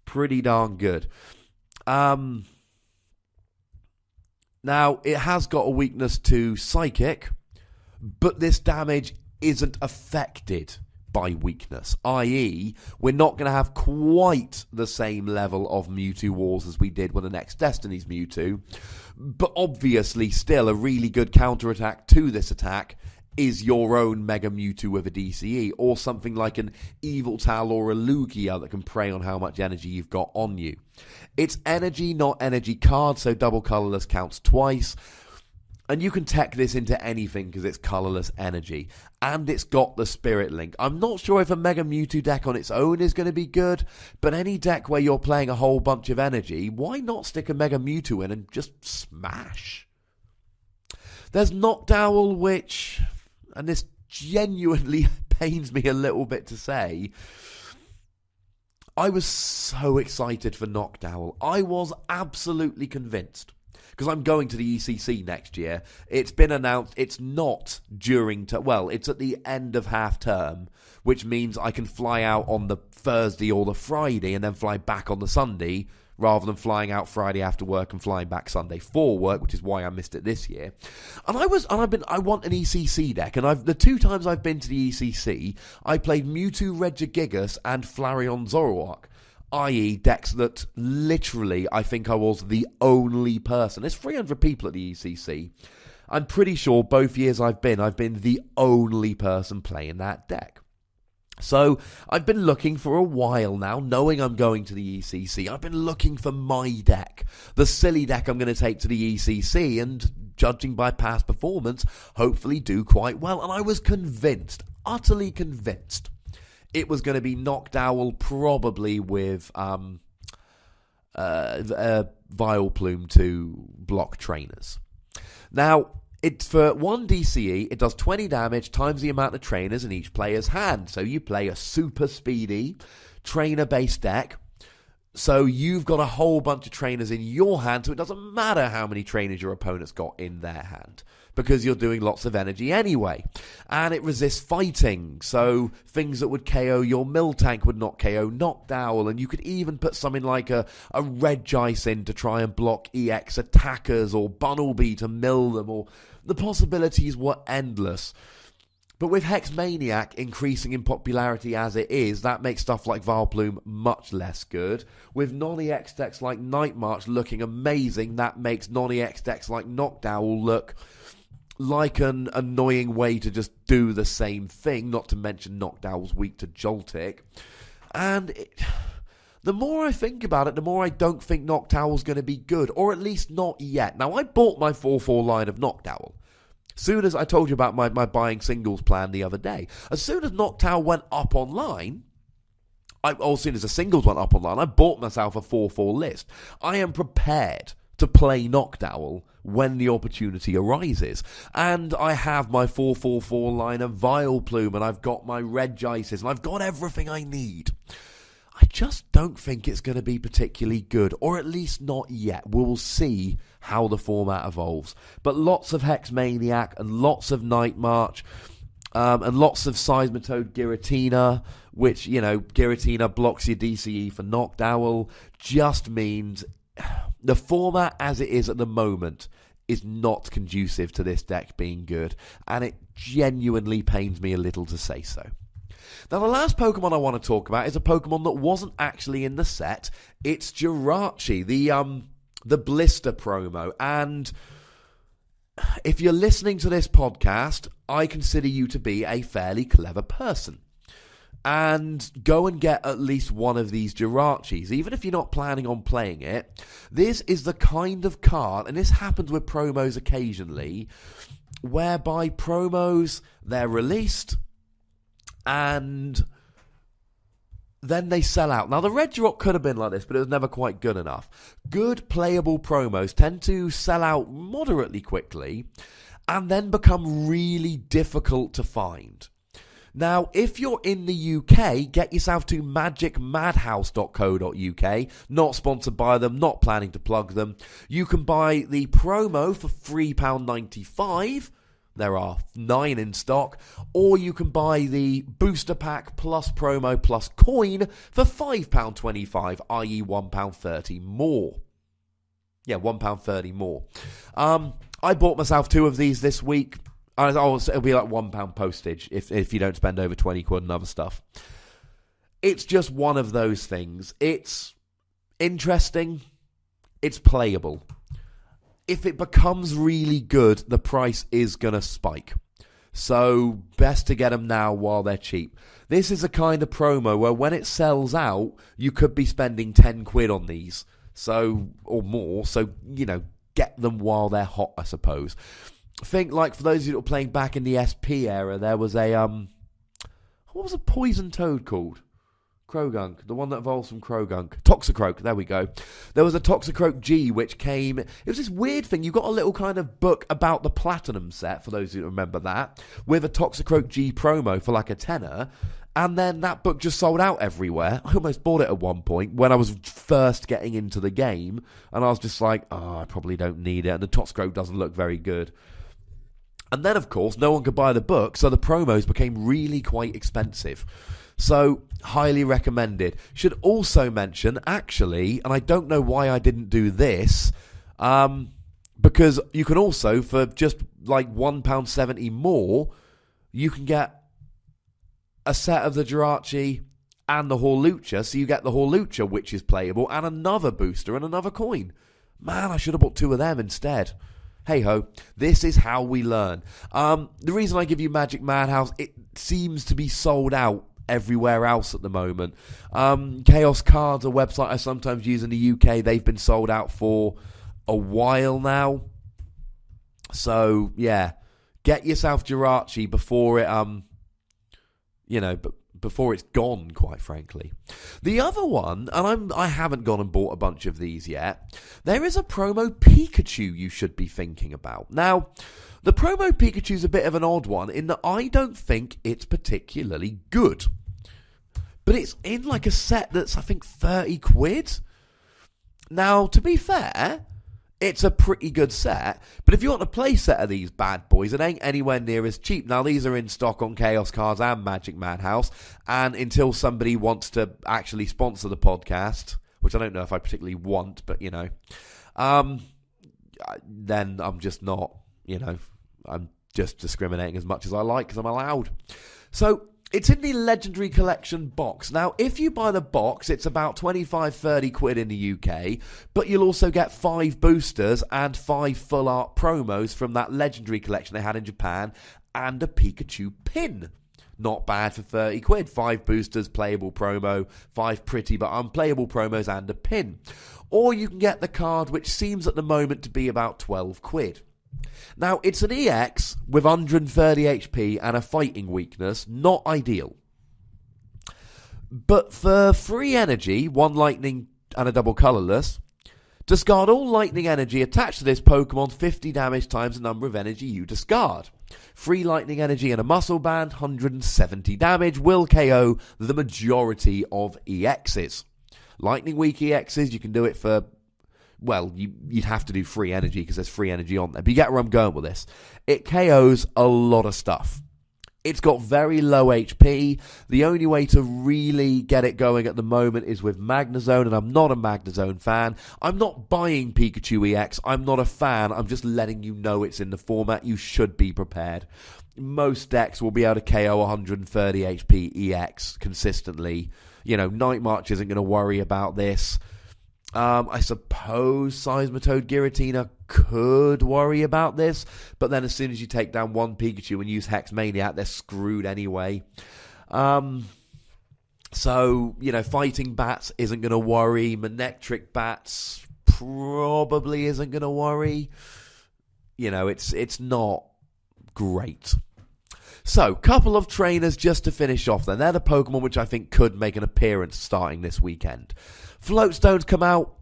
Pretty darn good. Now, it has got a weakness to Psychic, but this damage isn't affected by weakness, i.e. we're not going to have quite the same level of Mewtwo Wars as we did with the next Destiny's Mewtwo, but obviously still a really good counterattack to this attack is your own Mega Mewtwo with a DCE, or something like an Yveltal or a Lugia that can prey on how much energy you've got on you. It's energy, not energy card, so double Colourless counts twice. And you can tech this into anything because it's Colourless energy. And it's got the Spirit Link. I'm not sure if a Mega Mewtwo deck on its own is going to be good, but any deck where you're playing a whole bunch of energy, why not stick a Mega Mewtwo in and just smash? There's Noctowl, which, and this genuinely pains me a little bit to say, I was so excited for Noctowl. I was absolutely convinced. Because I'm going to the ECC next year. It's been announced it's not it's at the end of half term, which means I can fly out on the Thursday or the Friday and then fly back on the Sunday, rather than flying out Friday after work and flying back Sunday for work, which is why I missed it this year. I want an ECC deck, and the 2 times I've been to the ECC, I played Mewtwo Regigigas and Flareon Zoroark. i.e. decks that literally I think I was the only person. There's 300 people at the ECC. I'm pretty sure both years I've been the only person playing that deck. So I've been looking for a while now, knowing I'm going to the ECC. I've been looking for my deck, the silly deck I'm going to take to the ECC, and judging by past performance, hopefully do quite well. And I was convinced, utterly convinced, it was going to be Noctowl, probably with Vileplume to block trainers. Now, it's for 1 DCE, it does 20 damage times the amount of trainers in each player's hand. So you play a super speedy trainer-based deck. So you've got a whole bunch of trainers in your hand, so it doesn't matter how many trainers your opponent's got in their hand, because you're doing lots of energy anyway. And it resists fighting, so things that would KO your Miltank would not KO Noctowl, and you could even put something like a Regice in to try and block EX attackers, or Bunnelby to mill them, or the possibilities were endless. But with Hex Maniac increasing in popularity as it is, that makes stuff like Vileplume much less good. With non-EX decks like Night March looking amazing, that makes non-EX decks like Noctowl look like an annoying way to just do the same thing, not to mention Noctowl's weak to Joltik. And the more I think about it, the more I don't think Noctowl's going to be good, or at least not yet. Now, I bought my 4/4 line of Noctowl. Soon as I told you about my buying singles plan the other day, as soon as Noctowl went up online, as soon as the singles went up online, I bought myself a 4/4 list. I am prepared to play Noctowl when the opportunity arises. And I have my 4/4 line of Vileplume, and I've got my Regices, and I've got everything I need. I just don't think it's going to be particularly good, or at least not yet. We'll see how the format evolves. But lots of Hex Maniac, and lots of Night March, and lots of Seismitoad Giratina, which, Giratina blocks your DCE for Noctowl, just means the format as it is at the moment is not conducive to this deck being good, and it genuinely pains me a little to say so. Now, the last Pokemon I want to talk about is a Pokemon that wasn't actually in the set. It's Jirachi, the blister promo. And if you're listening to this podcast, I consider you to be a fairly clever person. And go and get at least one of these Jirachis, even if you're not planning on playing it. This is the kind of card, and this happens with promos occasionally, whereby promos, they're released, and then they sell out. Now, the Regirock could have been like this, but it was never quite good enough. Good playable promos tend to sell out moderately quickly and then become really difficult to find. Now, if you're in the UK, get yourself to magicmadhouse.co.uk. Not sponsored by them, not planning to plug them. You can buy the promo for £3.95. There are 9 in stock. Or you can buy the booster pack plus promo plus coin for £5.25, i.e. £1.30 more. Yeah, £1.30 more. I bought myself 2 of these this week. It'll be like £1 postage if you don't spend over 20 quid on other stuff. It's just one of those things. It's interesting. It's playable. If it becomes really good, the price is going to spike. So, best to get them now while they're cheap. This is a kind of promo where when it sells out, you could be spending 10 quid on these. So, or more. So, get them while they're hot, I suppose. Think like for those of you that were playing back in the SP era, there was a, what was a poison toad called? Krogunk, the one that evolves from Krogunk. Toxicroak, there we go. There was a Toxicroak G which came, it was this weird thing, you got a little kind of book about the Platinum set, for those who remember that, with a Toxicroak G promo for like a tenner, and then that book just sold out everywhere. I almost bought it at one point when I was first getting into the game, and I was just like, I probably don't need it, and the Toxicroak doesn't look very good. And then, of course, no one could buy the book, so the promos became really quite expensive. So, highly recommended. Should also mention, actually, and I don't know why I didn't do this, because you can also, for just like £1.70 more, you can get a set of the Jirachi and the Hawlucha, so you get the Hawlucha, which is playable, and another booster and another coin. Man, I should have bought 2 of them instead. Hey-ho, this is how we learn. The reason I give you Magic Madhouse, it seems to be sold out everywhere else at the moment. Chaos Cards, a website I sometimes use in the UK, they've been sold out for a while now. So, yeah, get yourself Jirachi before it, before it's gone, quite frankly. The other one, and I haven't gone and bought a bunch of these yet, there is a promo Pikachu you should be thinking about. Now, the promo Pikachu is a bit of an odd one in that I don't think it's particularly good. But it's in like a set that's, I think, 30 quid. Now, to be fair, it's a pretty good set, but if you want a play set of these bad boys, it ain't anywhere near as cheap. Now, these are in stock on Chaos Cards and Magic Madhouse, and until somebody wants to actually sponsor the podcast, which I don't know if I particularly want, but, then I'm just not, I'm just discriminating as much as I like because I'm allowed. So, it's in the Legendary Collection box. Now, if you buy the box, it's about 25-30 quid in the UK, but you'll also get 5 boosters and 5 full art promos from that Legendary Collection they had in Japan, and a Pikachu pin. Not bad for 30 quid. 5 boosters, playable promo, 5 pretty but unplayable promos, and a pin. Or you can get the card, which seems at the moment to be about 12 quid. Now, it's an EX with 130 HP and a fighting weakness, not ideal. But for free energy, 1 lightning and a double colourless, discard all lightning energy attached to this Pokemon, 50 damage times the number of energy you discard. Free lightning energy and a muscle band, 170 damage, will KO the majority of EXs. Lightning weak EXs, you can do it for... Well, you'd have to do free energy because there's free energy on there. But you get where I'm going with this. It KOs a lot of stuff. It's got very low HP. The only way to really get it going at the moment is with Magnezone, and I'm not a Magnezone fan. I'm not buying Pikachu EX. I'm not a fan. I'm just letting you know it's in the format. You should be prepared. Most decks will be able to KO 130 HP EX consistently. Night March isn't going to worry about this. I suppose Seismitoad Giratina could worry about this, but then as soon as you take down 1 Pikachu and use Hex Maniac, they're screwed anyway. Fighting Bats isn't going to worry. Manectric Bats probably isn't going to worry. It's not great. So, couple of trainers just to finish off then. They're the Pokemon which I think could make an appearance starting this weekend. Floatstone's come out.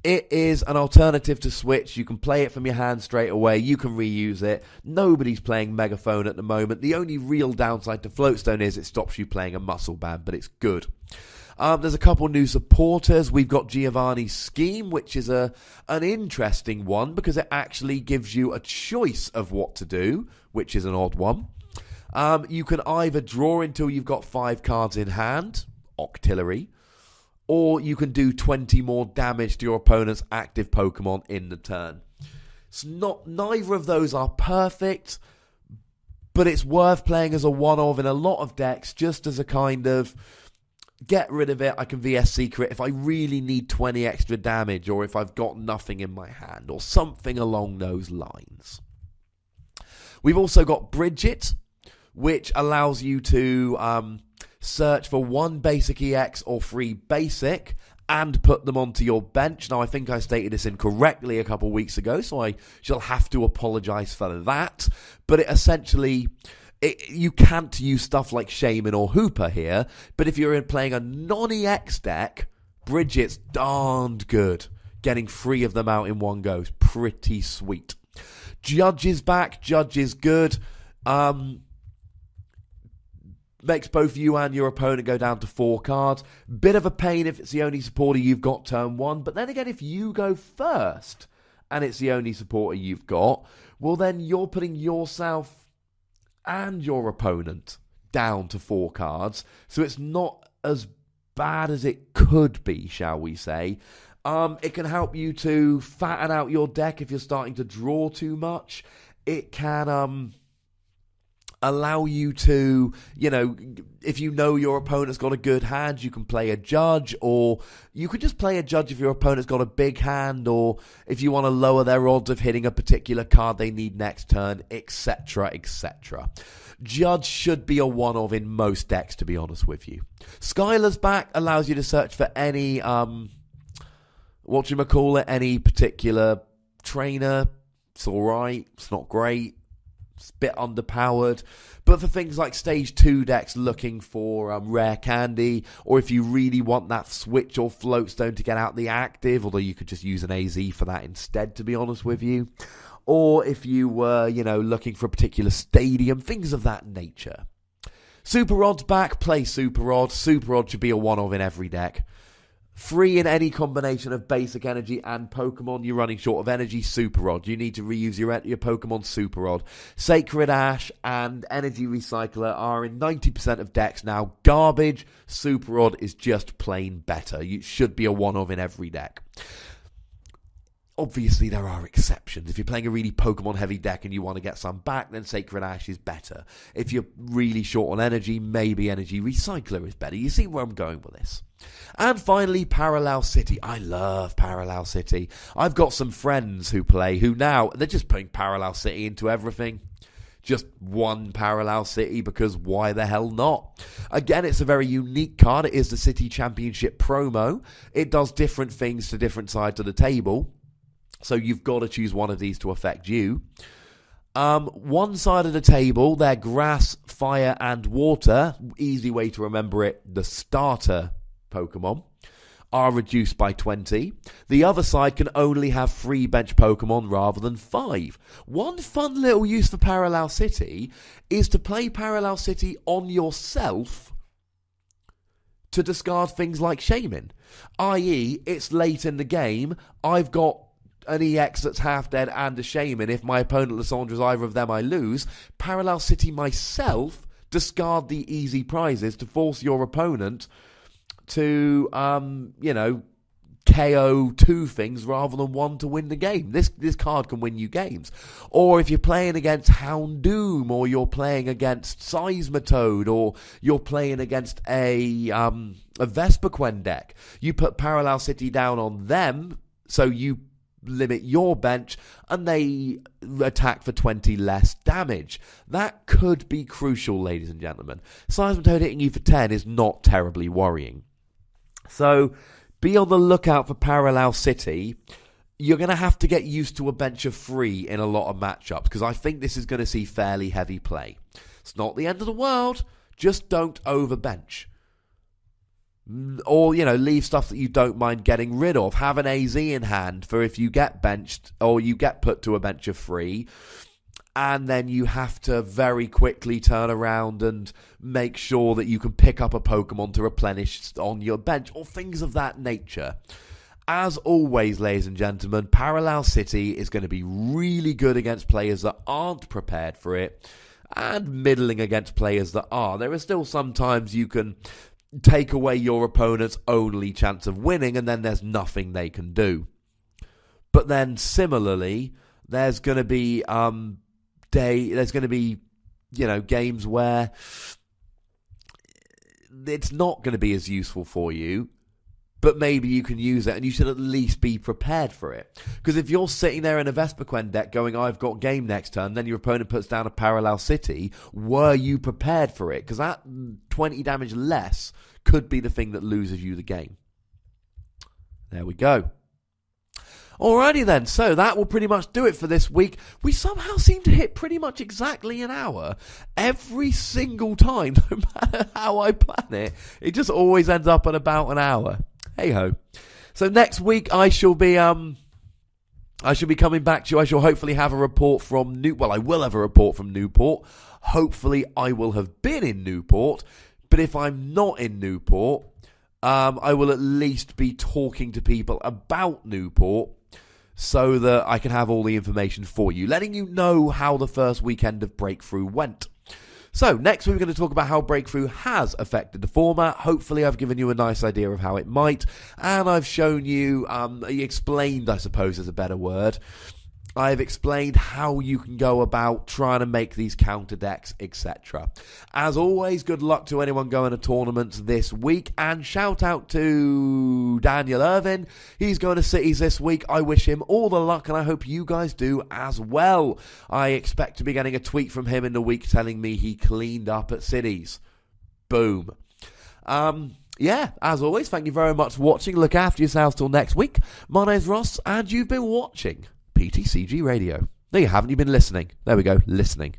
It is an alternative to Switch. You can play it from your hand straight away. You can reuse it. Nobody's playing Megaphone at the moment. The only real downside to Floatstone is it stops you playing a muscle band, but it's good. There's a couple new supporters. We've got Giovanni's Scheme, which is an interesting one because it actually gives you a choice of what to do, which is an odd one. You can either draw until you've got 5 cards in hand, Octillery, or you can do 20 more damage to your opponent's active Pokemon in the turn. It's neither of those are perfect, but it's worth playing as a one-of in a lot of decks, just as a kind of, get rid of it, I can VS Secret if I really need 20 extra damage, or if I've got nothing in my hand, or something along those lines. We've also got Bridget, which allows you to search for 1 basic EX or 3 basic and put them onto your bench. Now, I think I stated this incorrectly a couple weeks ago, so I shall have to apologise for that. But it essentially, you can't use stuff like Shaman or Hooper here, but if you're playing a non-EX deck, Bridget's darned good. Getting 3 of them out in one go is pretty sweet. Judge is back. Judge is good. Makes both you and your opponent go down to 4 cards. Bit of a pain if it's the only supporter you've got turn 1. But then again, if you go first and it's the only supporter you've got, well then you're putting yourself and your opponent down to 4 cards. So it's not as bad as it could be, shall we say. It can help you to fatten out your deck if you're starting to draw too much. It can allow you to, if you know your opponent's got a good hand, you can play a judge, or you could just play a judge if your opponent's got a big hand, or if you want to lower their odds of hitting a particular card they need next turn, etc., etc. Judge should be a one-of in most decks, to be honest with you. Skylar's back, allows you to search for any, any particular trainer. It's alright, it's not great. It's a bit underpowered, but for things like Stage 2 decks looking for rare candy, or if you really want that switch or float stone to get out the active, although you could just use an AZ for that instead, to be honest with you, or if you were, looking for a particular stadium, things of that nature. Super Rod's back, play Super Rod. Super Rod should be a one-of in every deck. Free in any combination of basic energy and Pokemon. You're running short of energy, Super Rod. You need to reuse your Pokemon, Super Rod. Sacred Ash and Energy Recycler are in 90% of decks now. Garbage. Super Rod is just plain better. You should be a one-of in every deck. Obviously, there are exceptions. If you're playing a really Pokemon-heavy deck and you want to get some back, then Sacred Ash is better. If you're really short on energy, maybe Energy Recycler is better. You see where I'm going with this. And finally, Parallel City. I love Parallel City. I've got some friends who play, who now, they're just putting Parallel City into everything. Just one Parallel City, because why the hell not? Again, it's a very unique card. It is the City Championship promo. It does different things to different sides of the table. So you've got to choose one of these to affect you. One side of the table, they're grass, fire, and water. Easy way to remember it, the starter Pokemon are reduced by 20. The other side can only have 3 bench Pokemon rather than 5. One fun little use for Parallel City is to play Parallel City on yourself to discard things like Shaman. I.e., it's late in the game, I've got an EX that's half dead and a Shaman. If my opponent Lysandre's either of them, I lose. Parallel City myself discard the easy prizes to force your opponent to, KO 2 things rather than 1 to win the game. This card can win you games. Or if you're playing against Houndoom, or you're playing against Seismitoad, or you're playing against a Vespiquen deck, you put Parallel City down on them, so you limit your bench, and they attack for 20 less damage. That could be crucial, ladies and gentlemen. Seismitoad hitting you for 10 is not terribly worrying. So, be on the lookout for Parallel City. You're going to have to get used to a bench of 3 in a lot of matchups, because I think this is going to see fairly heavy play. It's not the end of the world, just don't overbench. Or, leave stuff that you don't mind getting rid of. Have an AZ in hand for if you get benched, or you get put to a bench of 3, and then you have to very quickly turn around and make sure that you can pick up a Pokemon to replenish on your bench, or things of that nature. As always, ladies and gentlemen, Parallel City is going to be really good against players that aren't prepared for it, and middling against players that are. There are still some times you can take away your opponent's only chance of winning, and then there's nothing they can do. But then similarly, there's going to be games where it's not going to be as useful for you, but maybe you can use it, and you should at least be prepared for it. Because if you're sitting there in a Vespiquen deck going, I've got game next turn, then your opponent puts down a Parallel City, were you prepared for it? Because that 20 damage less could be the thing that loses you the game. There we go. Alrighty then, so that will pretty much do it for this week. We somehow seem to hit pretty much exactly an hour every single time, no matter how I plan it. It just always ends up at about an hour. Hey-ho. So next week I shall be coming back to you. I shall hopefully have a report from I will have a report from Newport. Hopefully I will have been in Newport. But if I'm not in Newport, I will at least be talking to people about Newport, so that I can have all the information for you, letting you know how the first weekend of Breakthrough went. So, next week we're going to talk about how Breakthrough has affected the format. Hopefully I've given you a nice idea of how it might, and I've shown you, explained, I suppose is a better word, I've explained how you can go about trying to make these counter decks, etc. As always, good luck to anyone going to tournaments this week, and shout out to Daniel Irvin. He's going to Cities this week. I wish him all the luck, and I hope you guys do as well. I expect to be getting a tweet from him in the week telling me he cleaned up at Cities. Boom. Yeah, as always, thank you very much for watching. Look after yourselves till next week. My name's Ross, and you've been watching PTCG Radio. No, you haven't. You've been listening. There we go, listening.